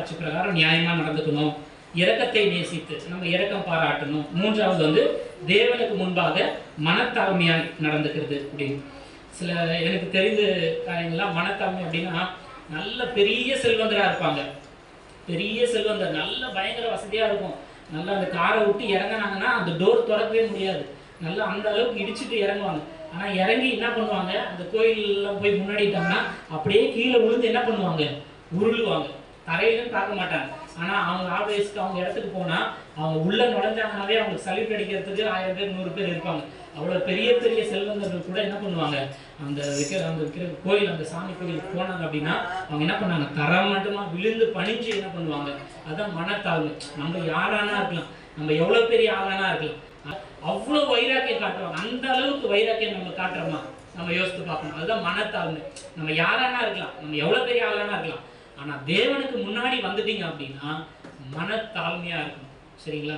மனசாட்சி பிரகாரம் நியாயமாக நடந்துக்கணும், இரக்கத்தை நேசித்து நம்ம இரக்கம் பாராட்டணும். மூன்றாவது வந்து தேவனுக்கு முன்பாக மனத்தாழ்மையாக நடந்துக்கிறது அப்படின்னு. சில எனக்கு தெரிந்த காரியங்கள்லாம் மனத்தாழ்மை அப்படின்னா நல்ல பெரிய செல்வந்தராக இருப்பாங்க, பெரிய செல்வந்தர், நல்ல பயங்கர வசதியாக இருக்கும், நல்லா அந்த காரை விட்டு இறங்கினாங்கன்னா அந்த டோர் திறக்கவே முடியாது, நல்லா அந்த அளவுக்கு இடிச்சுட்டு இறங்குவாங்க. ஆனால் இறங்கி என்ன பண்ணுவாங்க, அந்த கோயிலெலாம் போய் முன்னாடிட்டாங்கன்னா அப்படியே கீழே விழுந்து என்ன பண்ணுவாங்க, உருளுவாங்க, தரையிலும் பார்க்க மாட்டாங்க. ஆனால் அவங்க ஆல்வேஸ்க்கு அவங்க இடத்துக்கு போனால் அவங்க உள்ளே நுழைஞ்சாங்கனாவே அவங்களுக்கு சல்யூட் அடிக்கிறதுக்கு 1000 பேர் 100 பேர் இருப்பாங்க. அவ்வளோ பெரிய பெரிய செல்வந்தர்கள் கூட என்ன பண்ணுவாங்க, அந்த இருக்கிற கோயில், அந்த சாமி கோயிலுக்கு போனாங்க அப்படின்னா அவங்க என்ன பண்ணாங்க, தரமட்டமாக விழுந்து பணிஞ்சு என்ன பண்ணுவாங்க. அதுதான் மனத்தாழ்மை. நம்ம யாரானா இருக்கலாம், நம்ம எவ்வளோ பெரிய ஆளானா இருக்கலாம், அவ்வளோ வைராக்கியம் காட்டுவாங்க. அந்த அளவுக்கு வைராக்கியம் நம்ம காட்டுறோமா நம்ம யோசித்து பார்க்கணும். அதுதான் மனத்தாழ்மை. நம்ம யாரானா இருக்கலாம், நம்ம எவ்வளோ பெரிய ஆளானா இருக்கலாம், ஆனால் தேவனுக்கு முன்னாடி வந்துட்டீங்க அப்படின்னா மனத்தாழ்மையாக இருக்கணும். சரிங்களா?